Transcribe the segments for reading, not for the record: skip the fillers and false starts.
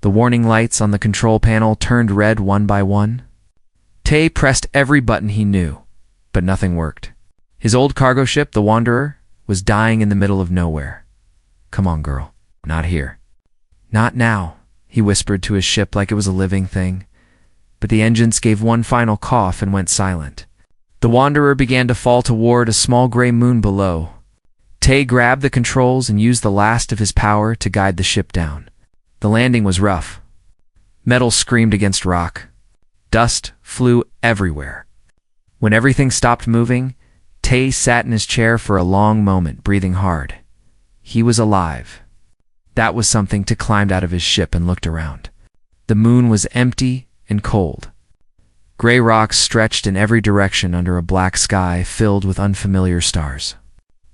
The warning lights on the control panel turned red one by one. Tay pressed every button he knew, but nothing worked. His old cargo ship, the Wanderer, was dying in the middle of nowhere. "Come on, girl. Not here." "Not now," he whispered to his ship like it was a living thing. But the engines gave one final cough and went silent. The Wanderer began to fall toward a small gray moon below. Tay grabbed the controls and used the last of his power to guide the ship down. The landing was rough. Metal screamed against rock. Dust flew everywhere. When everything stopped moving, Tay sat in his chair for a long moment, breathing hard. He was alive. That was something. To climbed out of his ship and looked around. The moon was empty and cold. Gray rocks stretched in every direction under a black sky filled with unfamiliar stars.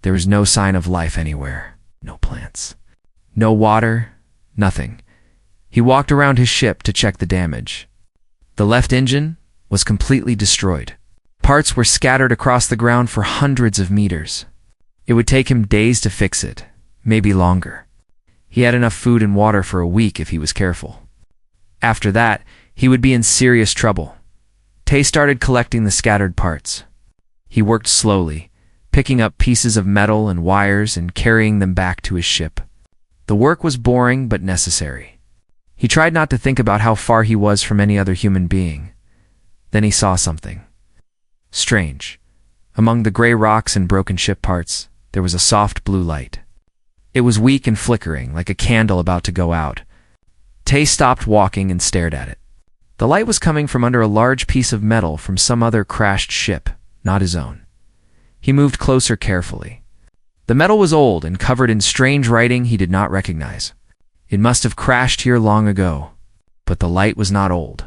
There was no sign of life anywhere. No plants. No water. Nothing. He walked around his ship to check the damage. The left engine was completely destroyed. Parts were scattered across the ground for hundreds of meters. It would take him days to fix it, maybe longer. He had enough food and water for a week if he was careful. After that, he would be in serious trouble. Tay started collecting the scattered parts. He worked slowly, picking up pieces of metal and wires and carrying them back to his ship. The work was boring but necessary. He tried not to think about how far he was from any other human being. Then he saw something strange. Among the gray rocks and broken ship parts, there was a soft blue light. It was weak and flickering, like a candle about to go out. Tay stopped walking and stared at it. The light was coming from under a large piece of metal from some other crashed ship, not his own. He moved closer carefully. The metal was old and covered in strange writing he did not recognize. It must have crashed here long ago, but the light was not old.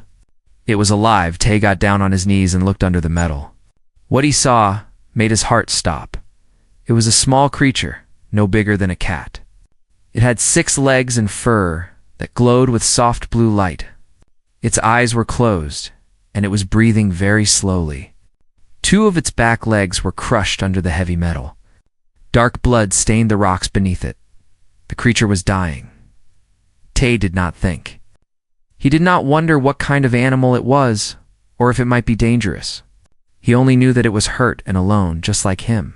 It was alive. Tay got down on his knees and looked under the metal. What he saw made his heart stop. It was a small creature, no bigger than a cat. It had 6 legs and fur that glowed with soft blue light. Its eyes were closed, and it was breathing very slowly. 2 of its back legs were crushed under the heavy metal. Dark blood stained the rocks beneath it. The creature was dying. Tay did not think. He did not wonder what kind of animal it was, or if it might be dangerous. He only knew that it was hurt and alone, just like him.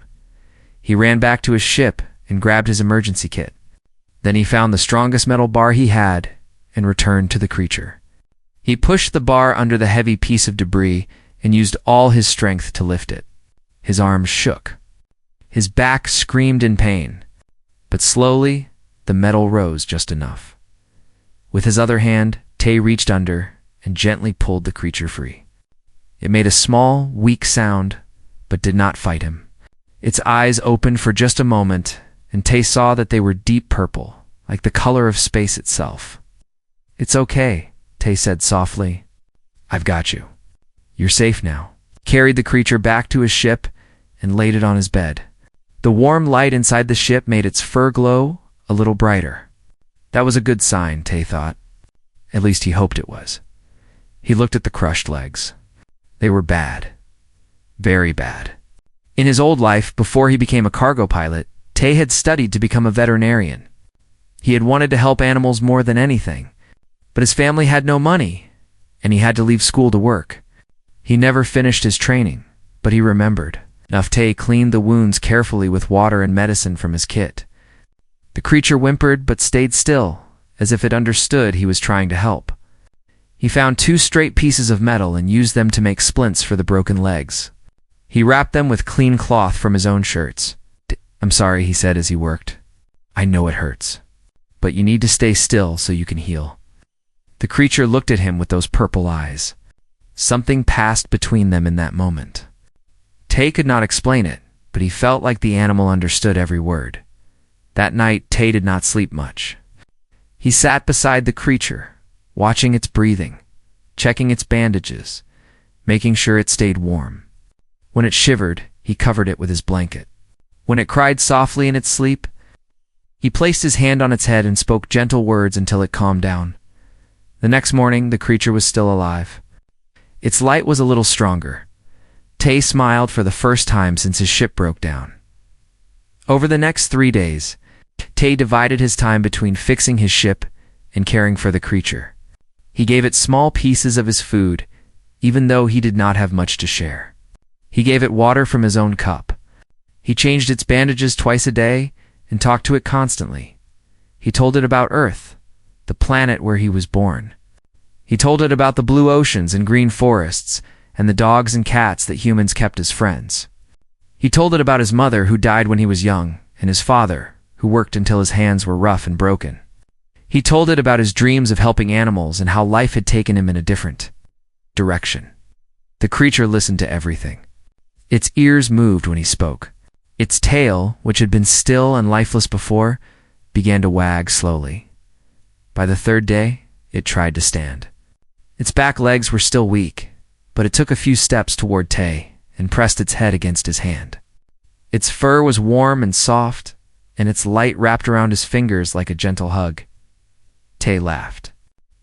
He ran back to his ship and grabbed his emergency kit. Then he found the strongest metal bar he had and returned to the creature. He pushed the bar under the heavy piece of debris and used all his strength to lift it. His arms shook. His back screamed in pain. But slowly, the metal rose just enough. With his other hand, Tay reached under and gently pulled the creature free. It made a small, weak sound, but did not fight him. Its eyes opened for just a moment, and Tay saw that they were deep purple, like the color of space itself. "It's okay," Tay said softly. "I've got you. You're safe now." He carried the creature back to his ship and laid it on his bed. The warm light inside the ship made its fur glow a little brighter. That was a good sign, Tay thought. At least he hoped it was. He looked at the crushed legs. They were bad. Very bad. In his old life, before he became a cargo pilot, Tay had studied to become a veterinarian. He had wanted to help animals more than anything, but his family had no money, and he had to leave school to work. He never finished his training, but he remembered. Tay cleaned the wounds carefully with water and medicine from his kit. The creature whimpered but stayed still, as if it understood he was trying to help. He found 2 straight pieces of metal and used them to make splints for the broken legs. He wrapped them with clean cloth from his own shirts. "I'm sorry," he said as he worked. "I know it hurts, but you need to stay still so you can heal." The creature looked at him with those purple eyes. Something passed between them in that moment. Tay could not explain it, but he felt like the animal understood every word. That night, Tay did not sleep much. He sat beside the creature, watching its breathing, checking its bandages, making sure it stayed warm. When it shivered, he covered it with his blanket. When it cried softly in its sleep, he placed his hand on its head and spoke gentle words until it calmed down. The next morning, the creature was still alive. Its light was a little stronger. Tay smiled for the first time since his ship broke down. Over the next 3 days, Tay divided his time between fixing his ship and caring for the creature. He gave it small pieces of his food, even though he did not have much to share. He gave it water from his own cup. He changed its bandages twice a day and talked to it constantly. He told it about Earth, the planet where he was born. He told it about the blue oceans and green forests and the dogs and cats that humans kept as friends. He told it about his mother, who died when he was young, and his father, who worked until his hands were rough and broken. He told it about his dreams of helping animals and how life had taken him in a different direction. The creature listened to everything. Its ears moved when he spoke. Its tail, which had been still and lifeless before, began to wag slowly. By the third day, it tried to stand. Its back legs were still weak, but it took a few steps toward Tay and pressed its head against his hand. Its fur was warm and soft, and its light wrapped around his fingers like a gentle hug. Tay laughed.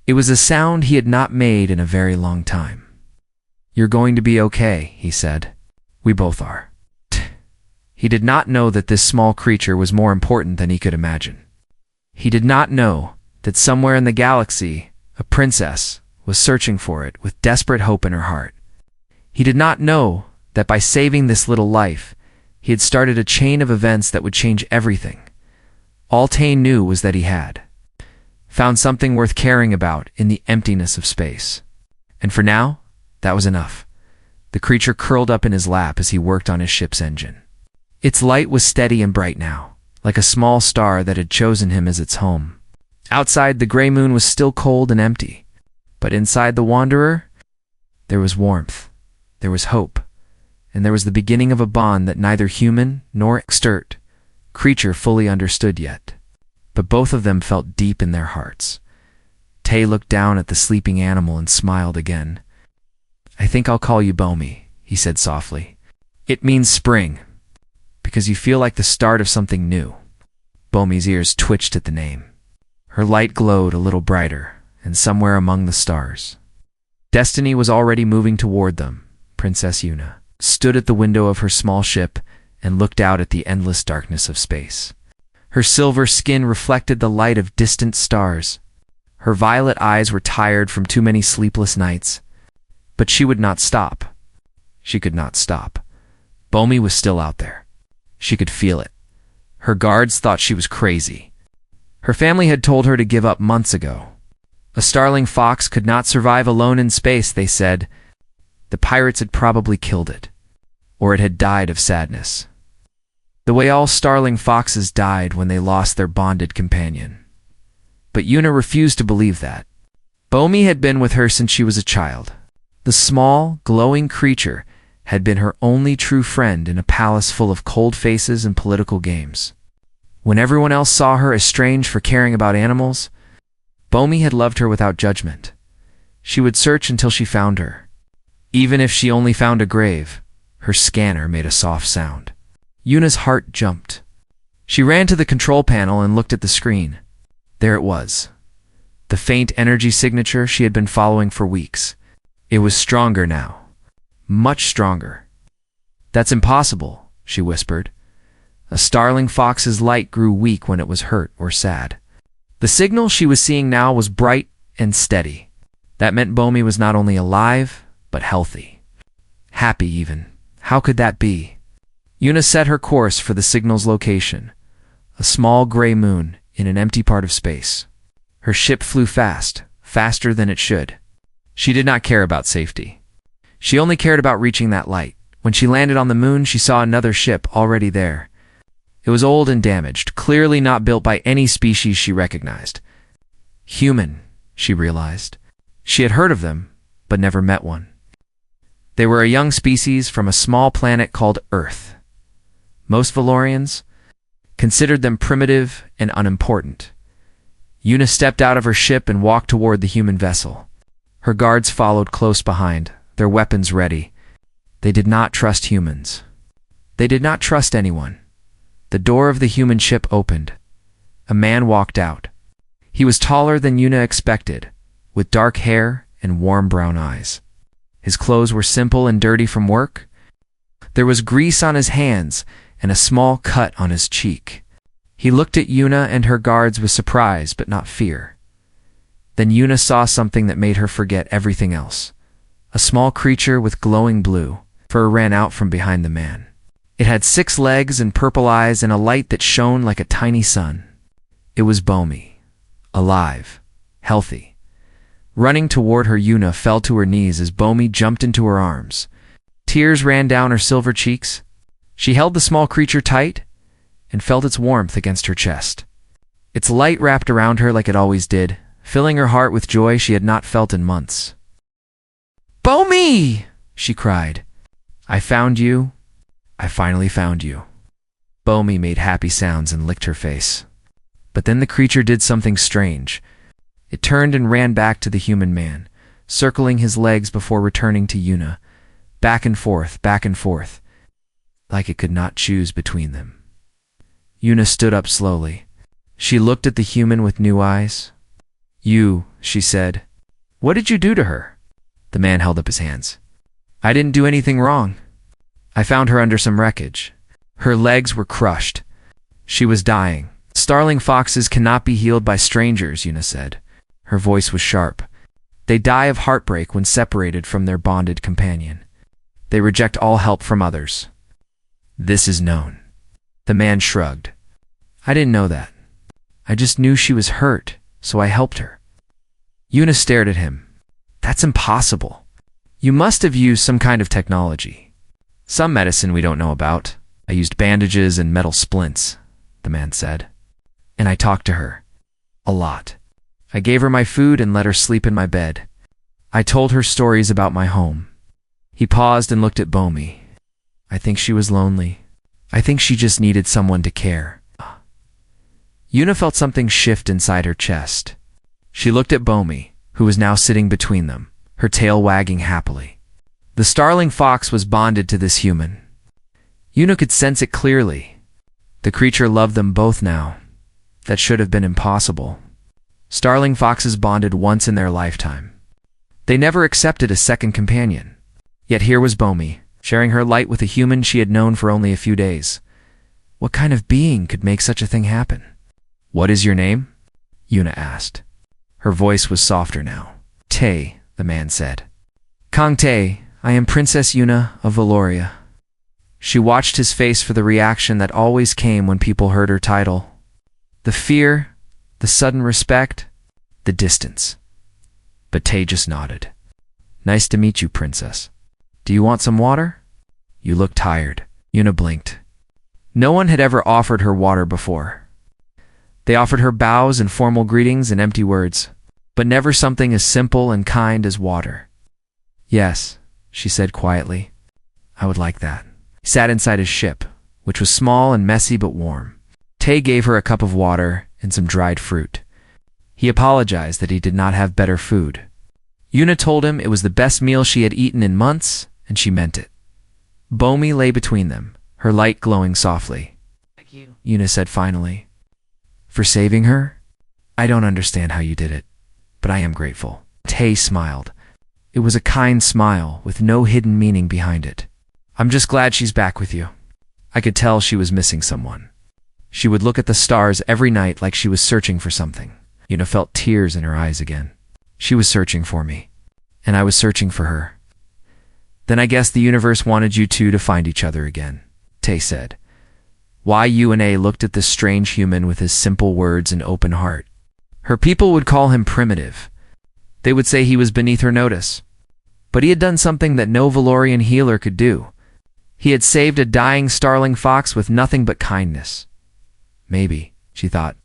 It was a sound he had not made in a very long time. "You're going to be okay," he said. "We both are." He did not know that this small creature was more important than he could imagine. He did not know that somewhere in the galaxy, a princess was searching for it with desperate hope in her heart. He did not know that by saving this little life, he had started a chain of events that would change everything. All Tay knew was that he had found something worth caring about in the emptiness of space. And for now, that was enough. The creature curled up in his lap as he worked on his ship's engine. Its light was steady and bright now, like a small star that had chosen him as its home. Outside, the gray moon was still cold and empty, but inside the Wanderer, there was warmth, there was hope, and there was the beginning of a bond that neither human nor extert creature fully understood yet. But both of them felt deep in their hearts. Tay looked down at the sleeping animal and smiled again. "I think I'll call you Bomi," he said softly. "It means spring, because you feel like the start of something new." Bomi's ears twitched at the name. Her light glowed a little brighter, and somewhere among the stars, Destiny was already moving toward them. Princess Yuna stood at the window of her small ship and looked out at the endless darkness of space. Her silver skin reflected the light of distant stars. Her violet eyes were tired from too many sleepless nights. But she would not stop. She could not stop. Bomi was still out there. She could feel it. Her guards thought she was crazy. Her family had told her to give up months ago. A starling fox could not survive alone in space, they said. The pirates had probably killed it, or it had died of sadness. The way all starling foxes died when they lost their bonded companion. But Yuna refused to believe that. Bomi had been with her since she was a child. The small, glowing creature had been her only true friend in a palace full of cold faces and political games. When everyone else saw her as strange for caring about animals, Bomi had loved her without judgment. She would search until she found her. Even if she only found a grave, her scanner made a soft sound. Yuna's heart jumped. She ran to the control panel and looked at the screen. There it was. The faint energy signature she had been following for weeks. It was stronger now. Much stronger. "That's impossible," she whispered. A starling fox's light grew weak when it was hurt or sad. The signal she was seeing now was bright and steady. That meant Bomi was not only alive, but healthy. Happy even. How could that be? Yuna set her course for the signal's location, a small gray moon in an empty part of space. Her ship flew fast, faster than it should. She did not care about safety. She only cared about reaching that light. When she landed on the moon, she saw another ship already there. It was old and damaged, clearly not built by any species she recognized. Human, she realized. She had heard of them, but never met one. They were a young species from a small planet called Earth. Most Valorians considered them primitive and unimportant. Yuna stepped out of her ship and walked toward the human vessel. Her guards followed close behind, their weapons ready. They did not trust humans. They did not trust anyone. The door of the human ship opened. A man walked out. He was taller than Yuna expected, with dark hair and warm brown eyes. His clothes were simple and dirty from work. There was grease on his hands and a small cut on his cheek. He looked at Yuna and her guards with surprise but not fear. Then Yuna saw something that made her forget everything else. A small creature with glowing blue fur ran out from behind the man. It had 6 legs and purple eyes and a light that shone like a tiny sun. It was Bomi, alive, healthy. Running toward her, Yuna fell to her knees as Bomi jumped into her arms. Tears ran down her silver cheeks. She held the small creature tight and felt its warmth against her chest. Its light wrapped around her like it always did, filling her heart with joy she had not felt in months. "Bomi!" she cried. "I found you. I finally found you." Bomi made happy sounds and licked her face. But then the creature did something strange. It turned and ran back to the human man, circling his legs before returning to Yuna, back and forth, like it could not choose between them. Yuna stood up slowly. She looked at the human with new eyes. "You," she said. "What did you do to her?" The man held up his hands. "I didn't do anything wrong. I found her under some wreckage. Her legs were crushed. She was dying." "Starling foxes cannot be healed by strangers," Yuna said. Her voice was sharp. "They die of heartbreak when separated from their bonded companion. They reject all help from others. This is known." The man shrugged. "I didn't know that. I just knew she was hurt, so I helped her." Yuna stared at him. "That's impossible. You must have used some kind of technology. Some medicine we don't know about. I used bandages and metal splints," the man said. "And I talked to her. A lot. I gave her my food and let her sleep in my bed. I told her stories about my home." He paused and looked at Bomi. "I think she was lonely. I think she just needed someone to care." Yuna felt something shift inside her chest. She looked at Bomi, who was now sitting between them, her tail wagging happily. The starling fox was bonded to this human. Yuna could sense it clearly. The creature loved them both now. That should have been impossible. Starling foxes bonded once in their lifetime. They never accepted a second companion. Yet here was Bomi, sharing her light with a human she had known for only a few days. What kind of being could make such a thing happen? "What is your name?" Yuna asked. Her voice was softer now. "Tay," the man said. "Kong Tay, I am Princess Yuna of Valoria." She watched his face for the reaction that always came when people heard her title. The fear, the sudden respect, the distance. But Tay just nodded. "Nice to meet you, Princess. Do you want some water?" "You look tired." Yuna blinked. No one had ever offered her water before. They offered her bows and formal greetings and empty words, but never something as simple and kind as water. "Yes," she said quietly. "I would like that." He sat inside his ship, which was small and messy but warm. Tay gave her a cup of water and some dried fruit. He apologized that he did not have better food. Yuna told him it was the best meal she had eaten in months, and she meant it. Bomi lay between them, her light glowing softly. "Thank you," Yuna said finally. "For saving her? I don't understand how you did it, but I am grateful." Tay smiled. It was a kind smile with no hidden meaning behind it. "I'm just glad she's back with you." I could tell she was missing someone. She would look at the stars every night like she was searching for something. Yuna felt tears in her eyes again. She was searching for me, and I was searching for her. "Then I guess the universe wanted you two to find each other again," Tay said. Yuna looked at this strange human with his simple words and open heart. Her people would call him primitive. They would say he was beneath her notice. But he had done something that no Valorian healer could do. He had saved a dying starling fox with nothing but kindness. Maybe, she thought,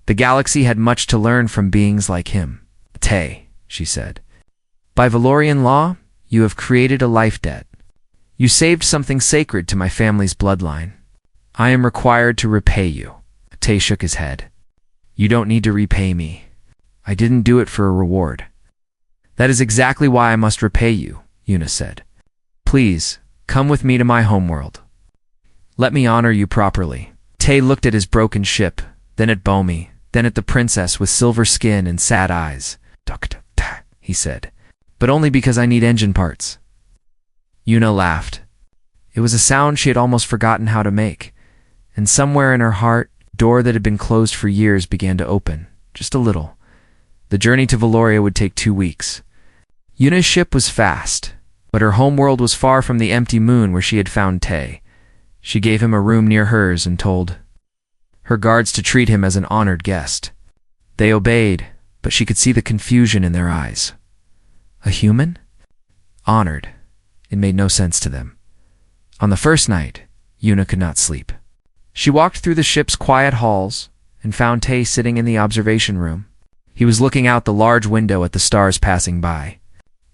the galaxy had much to learn from beings like him. "Tay," she said, "by Valorian law, you have created a life debt. You saved something sacred to my family's bloodline. I am required to repay you." Tay shook his head. "You don't need to repay me. I didn't do it for a reward." "That is exactly why I must repay you," Yuna said. "Please, come with me to my homeworld. Let me honor you properly." Tay looked at his broken ship, then at Bomi, then at the princess with silver skin and sad eyes. "Tuk-tuk-ta," he said, "but only because I need engine parts." Yuna laughed. It was a sound she had almost forgotten how to make, and somewhere in her heart, a door that had been closed for years began to open, just a little. The journey to Valoria would take 2 weeks. Yuna's ship was fast, but her homeworld was far from the empty moon where she had found Tay. She gave him a room near hers and told her guards to treat him as an honored guest. They obeyed, but she could see the confusion in their eyes. A human? Honored. It made no sense to them. On the first night, Yuna could not sleep. She walked through the ship's quiet halls and found Tay sitting in the observation room. He was looking out the large window at the stars passing by.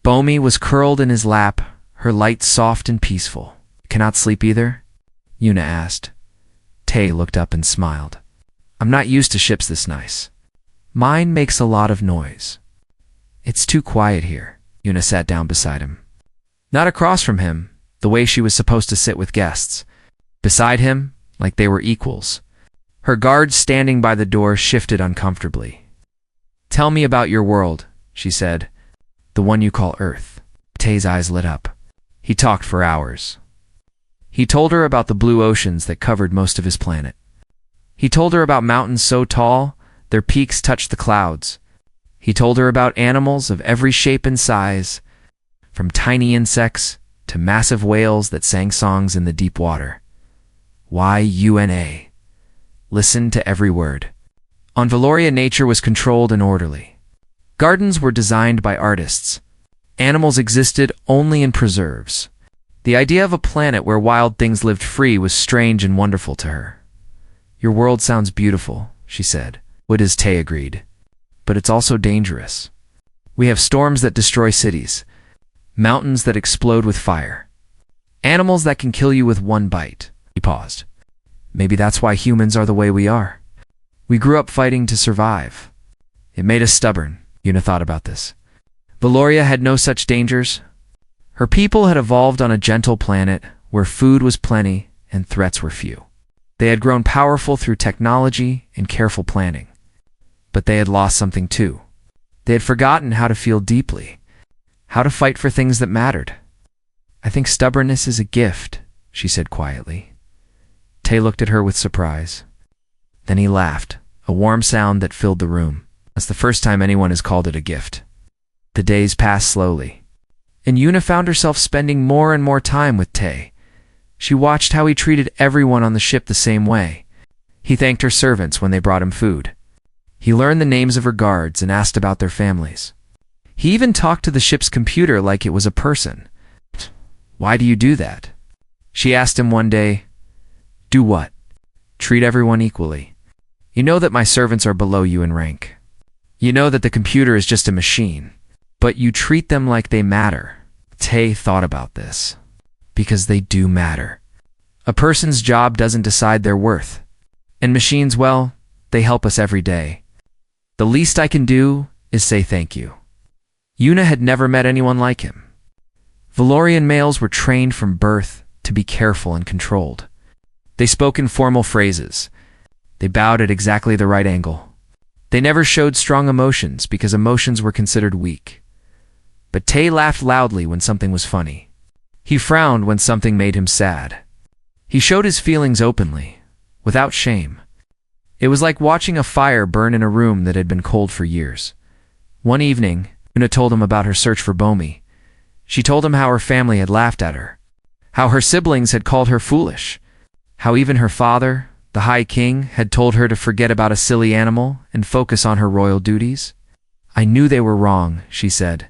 Bomi was curled in his lap, her light soft and peaceful. "Cannot sleep either?" Yuna asked. Tay looked up and smiled. "I'm not used to ships this nice. Mine makes a lot of noise." "It's too quiet here." Yuna sat down beside him. Not across from him, the way she was supposed to sit with guests. Beside him, like they were equals. Her guards standing by the door shifted uncomfortably. "Tell me about your world," she said. "The one you call Earth." Tay's eyes lit up. He talked for hours. He told her about the blue oceans that covered most of his planet. He told her about mountains so tall, their peaks touched the clouds. He told her about animals of every shape and size, from tiny insects to massive whales that sang songs in the deep water. Yuna listened to every word. On Valoria, nature was controlled and orderly. Gardens were designed by artists. Animals existed only in preserves. The idea of a planet where wild things lived free was strange and wonderful to her. "Your world sounds beautiful," she said. "What is?" Tay agreed. "But it's also dangerous. We have storms that destroy cities, mountains that explode with fire, animals that can kill you with one bite." He paused. "Maybe that's why humans are the way we are. We grew up fighting to survive. It made us stubborn." Yuna thought about this. Valoria had no such dangers. Her people had evolved on a gentle planet where food was plenty and threats were few. They had grown powerful through technology and careful planning. But they had lost something too. They had forgotten how to feel deeply, how to fight for things that mattered. "I think stubbornness is a gift," she said quietly. Tay looked at her with surprise. Then he laughed, a warm sound that filled the room. That's the first time anyone has called it a gift. The days passed slowly, and Yuna found herself spending more and more time with Tay. She watched how he treated everyone on the ship the same way. He thanked her servants when they brought him food. He learned the names of her guards and asked about their families. He even talked to the ship's computer like it was a person. "Why do you do that?" she asked him one day. "Do what?" "Treat everyone equally. You know that my servants are below you in rank. You know that the computer is just a machine, but you treat them like they matter." Tay thought about this. Because they do matter. A person's job doesn't decide their worth. And machines, well, they help us every day. The least I can do is say thank you. Yuna had never met anyone like him. Valorian males were trained from birth to be careful and controlled. They spoke in formal phrases. They bowed at exactly the right angle. They never showed strong emotions because emotions were considered weak. But Tay laughed loudly when something was funny. He frowned when something made him sad. He showed his feelings openly, without shame. It was like watching a fire burn in a room that had been cold for years. One evening, Una told him about her search for Bomi. She told him how her family had laughed at her, how her siblings had called her foolish, how even her father, the High King, had told her to forget about a silly animal and focus on her royal duties. "I knew they were wrong," she said,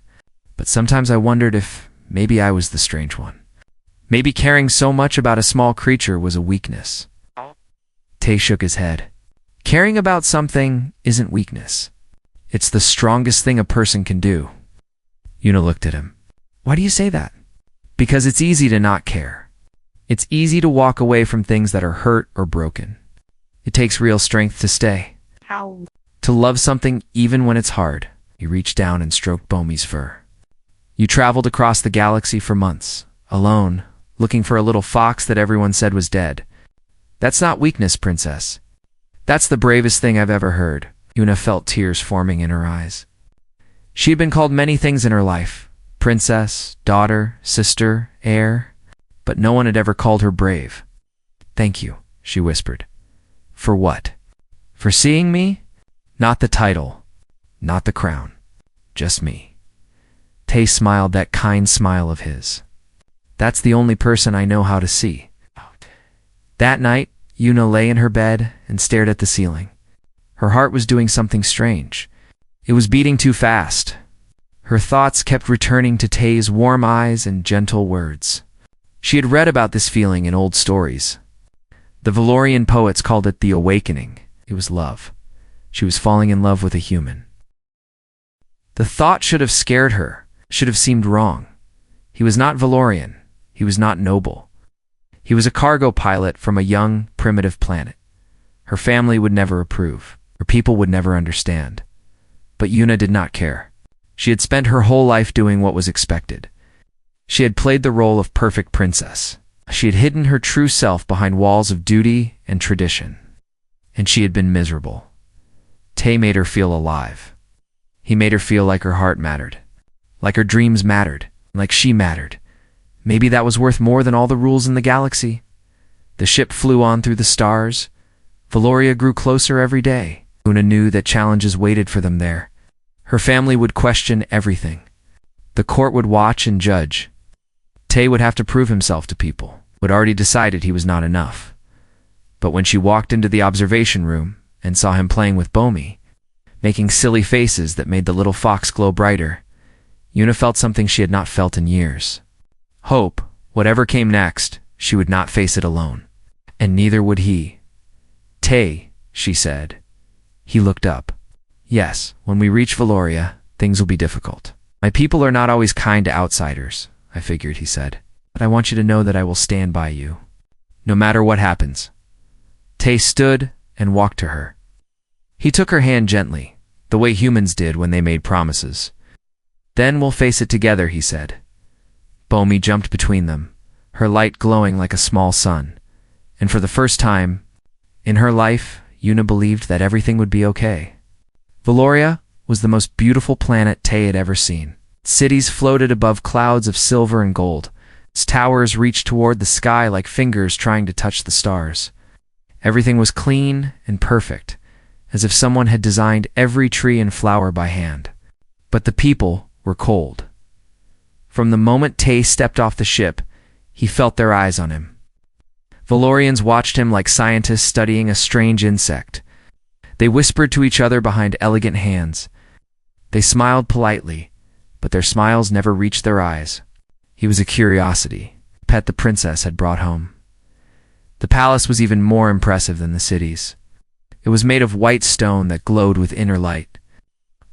"but sometimes I wondered if maybe I was the strange one. Maybe caring so much about a small creature was a weakness." Tay shook his head. Caring about something isn't weakness. It's the strongest thing a person can do. Yuna looked at him. "Why do you say that?" "Because it's easy to not care. It's easy to walk away from things that are hurt or broken. It takes real strength to stay. How? To love something even when it's hard." He reached down and stroked Bomi's fur. "You traveled across the galaxy for months, alone, looking for a little fox that everyone said was dead. That's not weakness, princess. That's the bravest thing I've ever heard." Yuna felt tears forming in her eyes. She had been called many things in her life: princess, daughter, sister, heir, but no one had ever called her brave. "Thank you," she whispered. "For what?" "For seeing me? Not the title. Not the crown. Just me. Tay smiled that kind smile of his. That's the only person I know how to see. That night, Yuna lay in her bed and stared at the ceiling. Her heart was doing something strange. It was beating too fast. Her thoughts kept returning to Tay's warm eyes and gentle words. She had read about this feeling in old stories. The Valorian poets called it the awakening. It was love. She was falling in love with a human. The thought should have scared her, should have seemed wrong. He was not Valorian. He was not noble. He was a cargo pilot from a young, primitive planet. Her family would never approve. Her people would never understand. But Yuna did not care. She had spent her whole life doing what was expected. She had played the role of perfect princess. She had hidden her true self behind walls of duty and tradition. And she had been miserable. Tay made her feel alive. He made her feel like her heart mattered. Like her dreams mattered. Like she mattered. Maybe that was worth more than all the rules in the galaxy. The ship flew on through the stars. Valoria grew closer every day. Una knew that challenges waited for them there. Her family would question everything. The court would watch and judge. Tay would have to prove himself to people, who had already decided he was not enough. But when she walked into the observation room and saw him playing with Bomi, making silly faces that made the little fox glow brighter, Yuna felt something she had not felt in years. Hope, whatever came next, she would not face it alone. And neither would he. Tay, she said. He looked up. Yes, when we reach Valoria, things will be difficult. My people are not always kind to outsiders, I figured, he said. But I want you to know that I will stand by you. No matter what happens. Tay stood and walked to her. He took her hand gently, the way humans did when they made promises. Then we'll face it together, he said. Bomi jumped between them, her light glowing like a small sun. And for the first time in her life, Yuna believed that everything would be okay. Valoria was the most beautiful planet Tay had ever seen. Cities floated above clouds of silver and gold. Its towers reached toward the sky like fingers trying to touch the stars. Everything was clean and perfect, as if someone had designed every tree and flower by hand. But the people were cold. From the moment Tay stepped off the ship, he felt their eyes on him. Valorians watched him like scientists studying a strange insect. They whispered to each other behind elegant hands. They smiled politely, but their smiles never reached their eyes. He was a curiosity, a pet the princess had brought home. The palace was even more impressive than the cities. It was made of white stone that glowed with inner light.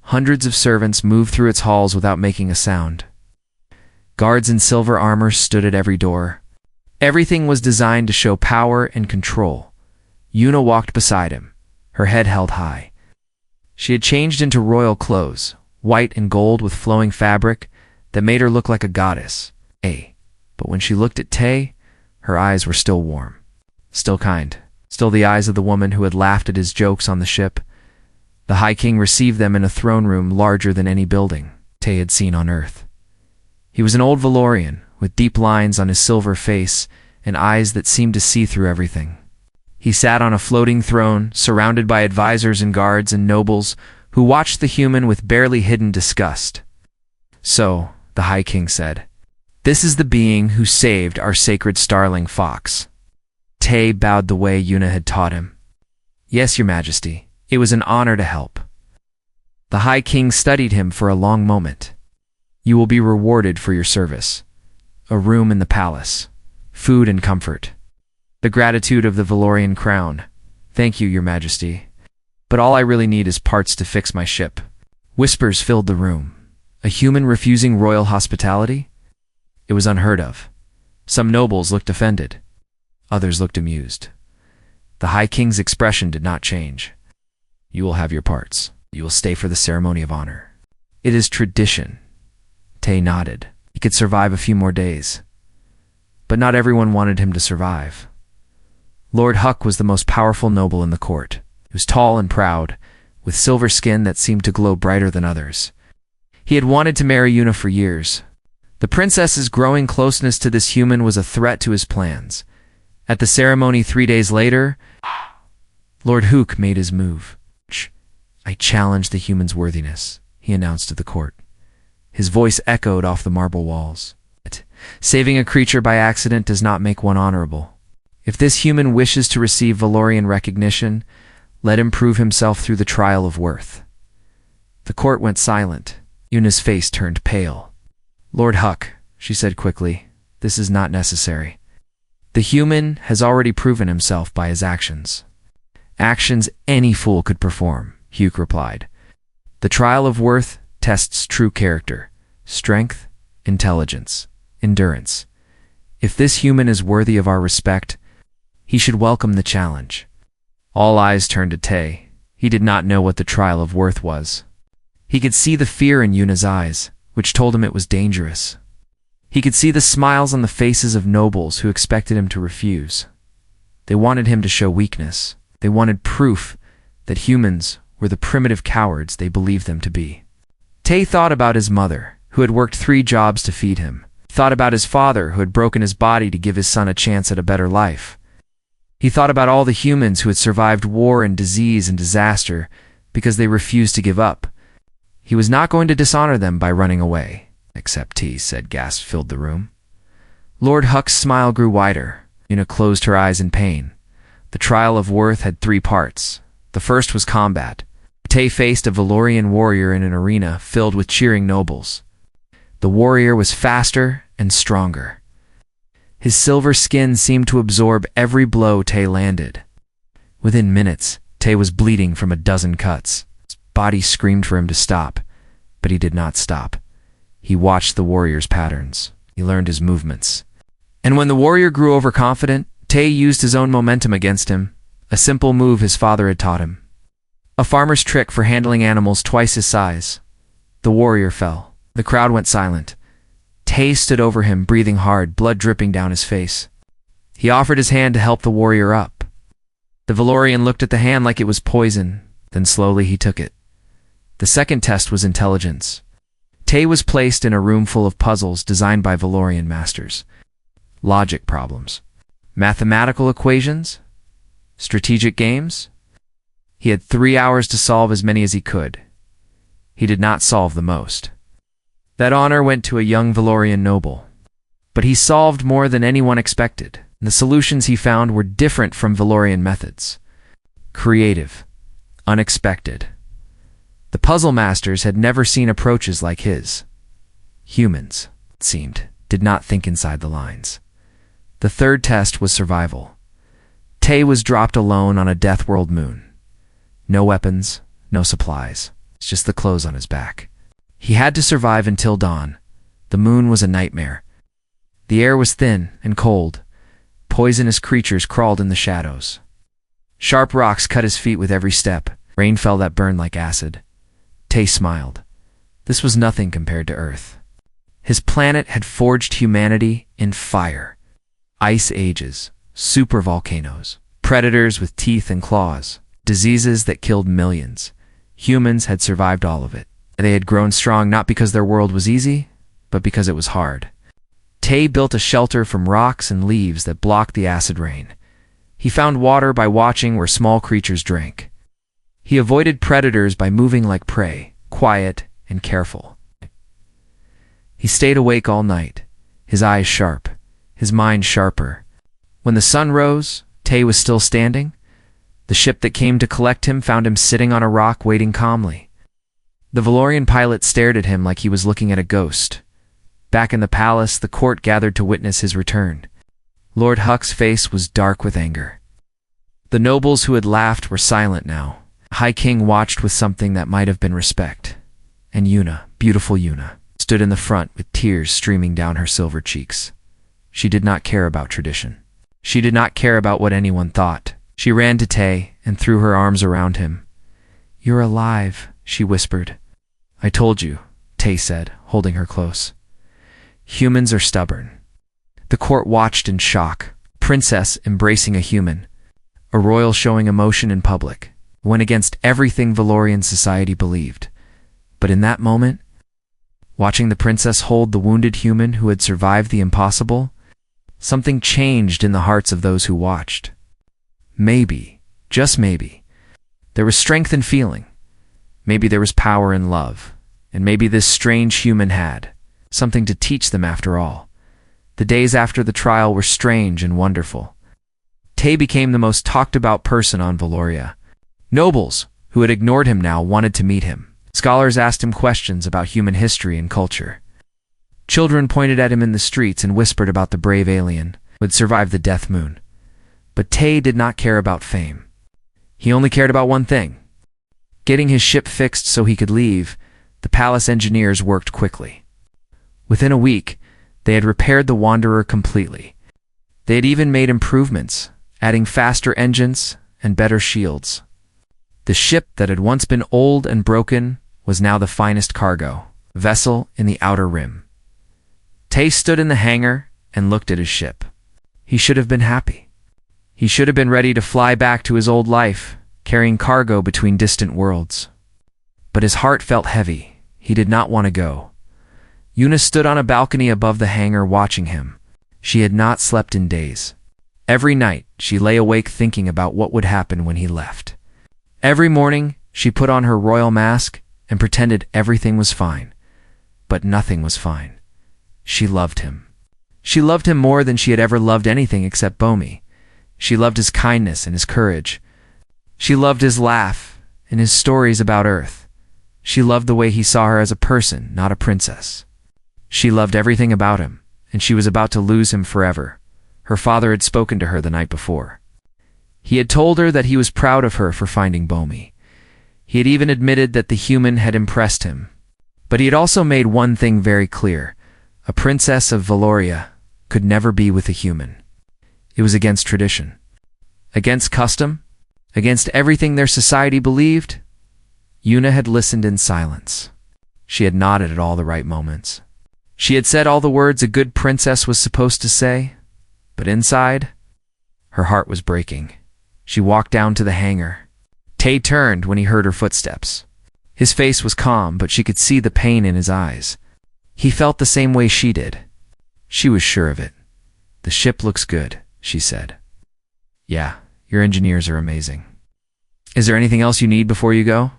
Hundreds of servants moved through its halls without making a sound. Guards in silver armor stood at every door. Everything was designed to show power and control. Yuna walked beside him, her head held high. She had changed into royal clothes, white and gold with flowing fabric that made her look like a goddess. But when she looked at Tay, her eyes were still warm, still kind, still the eyes of the woman who had laughed at his jokes on the ship. The High King received them in a throne room larger than any building Tay had seen on Earth. He was an old Valorian, with deep lines on his silver face and eyes that seemed to see through everything. He sat on a floating throne, surrounded by advisors and guards and nobles who watched the human with barely hidden disgust. So, the High King said, "This is the being who saved our sacred starling fox." Tay bowed the way Yuna had taught him. "Yes, Your Majesty, it was an honor to help." The High King studied him for a long moment. "You will be rewarded for your service. A room in the palace, food and comfort. The gratitude of the Valorian crown. Thank you, Your Majesty. But all I really need is parts to fix my ship." Whispers filled the room. A human refusing royal hospitality? It was unheard of. Some nobles looked offended. Others looked amused. The High King's expression did not change. "You will have your parts. You will stay for the ceremony of honor. It is tradition." Tay nodded. He could survive a few more days. But not everyone wanted him to survive. Lord Huck was the most powerful noble in the court. He was tall and proud, with silver skin that seemed to glow brighter than others. He had wanted to marry Yuna for years. The princess's growing closeness to this human was a threat to his plans. At the ceremony 3 days later, Lord Hook made his move. "I challenge the human's worthiness," he announced to the court. His voice echoed off the marble walls. "Saving a creature by accident does not make one honorable. If this human wishes to receive Valorian recognition, let him prove himself through the trial of worth." The court went silent. Yuna's face turned pale. "Lord Huck," she said quickly, "this is not necessary. The human has already proven himself by his actions." "Actions any fool could perform," Hugh replied. "The trial of worth tests true character, strength, intelligence, endurance. If this human is worthy of our respect, he should welcome the challenge." All eyes turned to Tay. He did not know what the trial of worth was. He could see the fear in Yuna's eyes, which told him it was dangerous. He could see the smiles on the faces of nobles who expected him to refuse. They wanted him to show weakness. They wanted proof that humans were the primitive cowards they believed them to be. Tay thought about his mother, who had worked 3 jobs to feed him. Thought about his father, who had broken his body to give his son a chance at a better life. He thought about all the humans who had survived war and disease and disaster because they refused to give up. He was not going to dishonor them by running away. "Except he," said gasps filled the room. Lord Huck's smile grew wider. Yuna closed her eyes in pain. The trial of worth had 3 parts. The first was combat. Tay faced a Valorian warrior in an arena filled with cheering nobles. The warrior was faster and stronger. His silver skin seemed to absorb every blow Tay landed. Within minutes, Tay was bleeding from a dozen cuts. His body screamed for him to stop, but he did not stop. He watched the warrior's patterns. He learned his movements. And when the warrior grew overconfident, Tay used his own momentum against him, a simple move his father had taught him. A farmer's trick for handling animals twice his size. The warrior fell. The crowd went silent. Tay stood over him, breathing hard, blood dripping down his face. He offered his hand to help the warrior up. The Valorian looked at the hand like it was poison, then slowly he took it. The second test was intelligence. Tay was placed in a room full of puzzles designed by Valorian masters. Logic problems. Mathematical equations? Strategic games? He had 3 hours to solve as many as he could. He did not solve the most. That honor went to a young Valorian noble. But he solved more than anyone expected. The solutions he found were different from Valorian methods. Creative. Unexpected. The puzzle masters had never seen approaches like his. Humans, it seemed, did not think inside the lines. The third test was survival. Tay was dropped alone on a death-world moon. No weapons, no supplies. It's just the clothes on his back. He had to survive until dawn. The moon was a nightmare. The air was thin and cold. Poisonous creatures crawled in the shadows. Sharp rocks cut his feet with every step. Rain fell that burned like acid. Tay smiled. This was nothing compared to Earth. His planet had forged humanity in fire. Ice ages, supervolcanoes, predators with teeth and claws, diseases that killed millions. Humans had survived all of it. They had grown strong not because their world was easy, but because it was hard. Tay built a shelter from rocks and leaves that blocked the acid rain. He found water by watching where small creatures drank. He avoided predators by moving like prey, quiet and careful. He stayed awake all night, his eyes sharp, his mind sharper. When the sun rose, Tay was still standing. The ship that came to collect him found him sitting on a rock waiting calmly. The Valorian pilot stared at him like he was looking at a ghost. Back in the palace, the court gathered to witness his return. Lord Huck's face was dark with anger. The nobles who had laughed were silent now. High King watched with something that might have been respect. And Yuna, beautiful Yuna, stood in the front with tears streaming down her silver cheeks. She did not care about tradition. She did not care about what anyone thought. She ran to Tay and threw her arms around him. "You're alive," she whispered. "I told you," Tay said, holding her close. Humans are stubborn. The court watched in shock. Princess embracing a human. A royal showing emotion in public. Went against everything Valorian society believed. But in that moment, watching the princess hold the wounded human who had survived the impossible, something changed in the hearts of those who watched. Maybe, just maybe, there was strength in feeling. Maybe there was power in love, and maybe this strange human had something to teach them after all. The days after the trial were strange and wonderful. Tay became the most talked-about person on Valoria. Nobles, who had ignored him now, wanted to meet him. Scholars asked him questions about human history and culture. Children pointed at him in the streets and whispered about the brave alien who had survived the Death Moon. But Tay did not care about fame. He only cared about one thing: getting his ship fixed so he could leave. The palace engineers worked quickly. Within a week, they had repaired the Wanderer completely. They had even made improvements, adding faster engines and better shields. The ship that had once been old and broken was now the finest cargo vessel in the Outer Rim. Tay stood in the hangar and looked at his ship. He should have been happy. He should have been ready to fly back to his old life, carrying cargo between distant worlds. But his heart felt heavy. He did not want to go. Yuna stood on a balcony above the hangar watching him. She had not slept in days. Every night, she lay awake thinking about what would happen when he left. Every morning, she put on her royal mask and pretended everything was fine. But nothing was fine. She loved him. She loved him more than she had ever loved anything except Bomi. She loved his kindness and his courage. She loved his laugh and his stories about Earth. She loved the way he saw her as a person, not a princess. She loved everything about him, and she was about to lose him forever. Her father had spoken to her the night before. He had told her that he was proud of her for finding Bomi. He had even admitted that the human had impressed him. But he had also made one thing very clear: a princess of Valoria could never be with a human. It was against tradition, against custom, against everything their society believed. Yuna had listened in silence. She had nodded at all the right moments. She had said all the words a good princess was supposed to say, but inside, her heart was breaking. She walked down to the hangar. Tay turned when he heard her footsteps. His face was calm, but she could see the pain in his eyes. He felt the same way she did. She was sure of it. "The ship looks good," she said. "Yeah, your engineers are amazing. Is there anything else you need before you go?"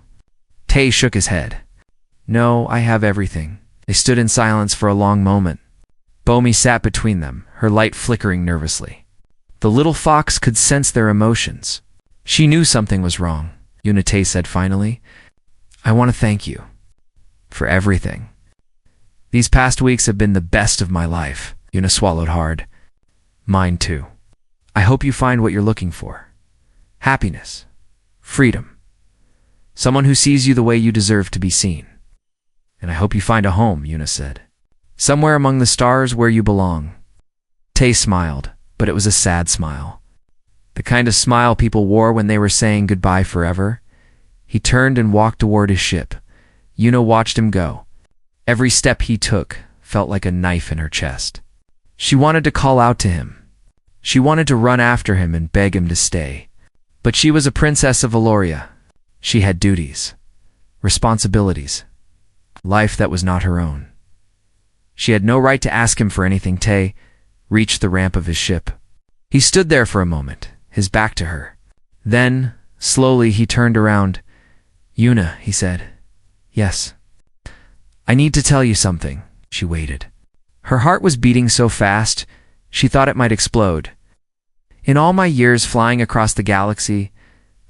Tay shook his head. "No, I have everything." They stood in silence for a long moment. Bomi sat between them, her light flickering nervously. The little fox could sense their emotions. She knew something was wrong. Tay said finally, "I want to thank you for everything. These past weeks have been the best of my life." Yuna swallowed hard. "Mine too. I hope you find what you're looking for. Happiness. Freedom. Someone who sees you the way you deserve to be seen. And I hope you find a home," Yuna said. "Somewhere among the stars where you belong." Tay smiled, but it was a sad smile. The kind of smile people wore when they were saying goodbye forever. He turned and walked toward his ship. Yuna watched him go. Every step he took felt like a knife in her chest. She wanted to call out to him. She wanted to run after him and beg him to stay. But she was a princess of Valoria. She had duties, responsibilities, life that was not her own. She had no right to ask him for anything. Tay reached the ramp of his ship. He stood there for a moment, his back to her. Then, slowly, he turned around. "Yuna," he said. "Yes." "I need to tell you something." She waited. Her heart was beating so fast, she thought it might explode. "In all my years flying across the galaxy,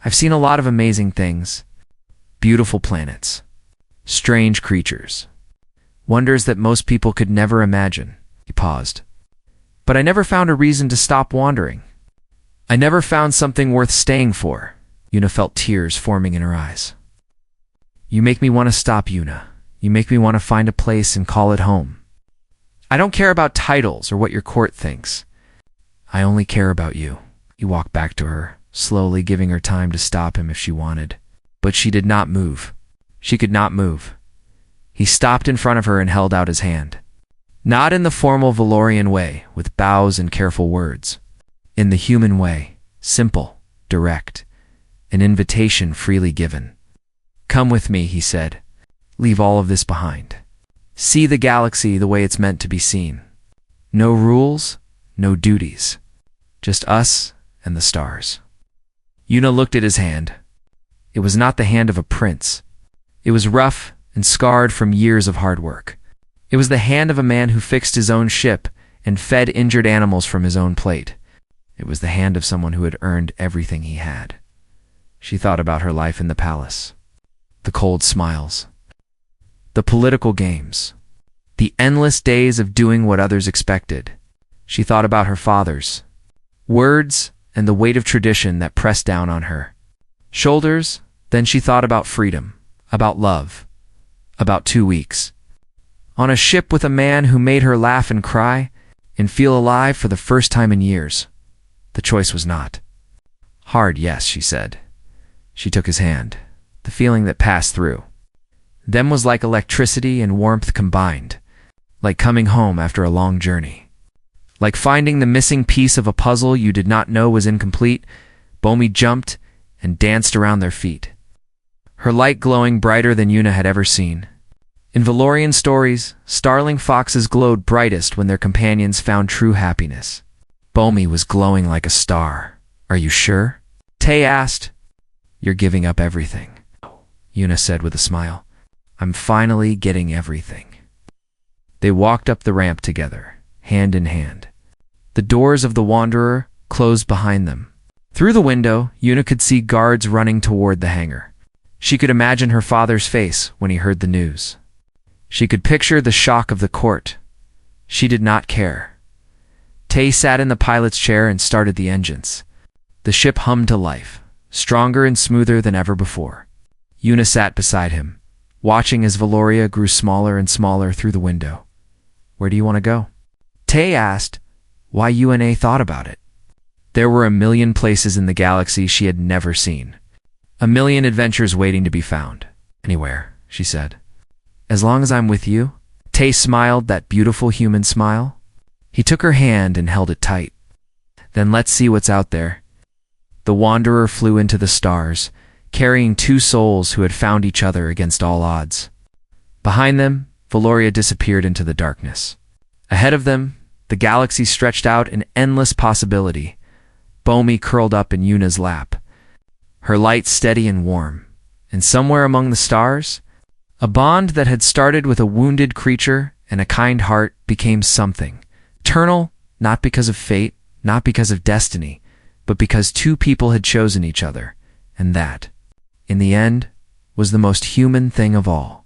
I've seen a lot of amazing things. Beautiful planets, strange creatures, wonders that most people could never imagine." He paused. "But I never found a reason to stop wandering. I never found something worth staying for." Yuna felt tears forming in her eyes. "You make me want to stop, Yuna. You make me want to find a place and call it home. I don't care about titles or what your court thinks. I only care about you." He walked back to her, slowly, giving her time to stop him if she wanted. But she did not move. She could not move. He stopped in front of her and held out his hand. Not in the formal Valorian way, with bows and careful words. In the human way, simple, direct, an invitation freely given. "Come with me," he said. "Leave all of this behind. See the galaxy the way it's meant to be seen. No rules, no duties. Just us and the stars." Yuna looked at his hand. It was not the hand of a prince. It was rough and scarred from years of hard work. It was the hand of a man who fixed his own ship and fed injured animals from his own plate. It was the hand of someone who had earned everything he had. She thought about her life in the palace. The cold smiles. The political games. The endless days of doing what others expected. She thought about her father's words and the weight of tradition that pressed down on her shoulders. Then she thought about freedom, about love, about 2 weeks on a ship with a man who made her laugh and cry and feel alive for the first time in years. The choice was not hard, yes, she said. She took his hand. The feeling that passed through them was like electricity and warmth combined, like coming home after a long journey, like finding the missing piece of a puzzle you did not know was incomplete. Bomi jumped and danced around their feet, her light glowing brighter than Yuna had ever seen. In Valorian stories, starling foxes glowed brightest when their companions found true happiness. Bomi was glowing like a star. Are you sure? Tay asked. You're giving up everything, Yuna said with a smile. I'm finally getting everything. They walked up the ramp together, hand in hand. The doors of the Wanderer closed behind them. Through the window, Yuna could see guards running toward the hangar. She could imagine her father's face when he heard the news. She could picture the shock of the court. She did not care. Tay sat in the pilot's chair and started the engines. The ship hummed to life, stronger and smoother than ever before. Yuna sat beside him, watching as Valoria grew smaller and smaller through the window. Where do you want to go? Tay asked, why Una thought about it. There were a million places in the galaxy she had never seen. A million adventures waiting to be found. Anywhere, she said. As long as I'm with you? Tay smiled that beautiful human smile. He took her hand and held it tight. Then let's see what's out there. The Wanderer flew into the stars, carrying 2 souls who had found each other against all odds. Behind them, Valoria disappeared into the darkness. Ahead of them, the galaxy stretched out an endless possibility. Bomi curled up in Yuna's lap, her light steady and warm. And somewhere among the stars, a bond that had started with a wounded creature and a kind heart became something eternal, not because of fate, not because of destiny, but because 2 people had chosen each other, and that, in the end, was the most human thing of all.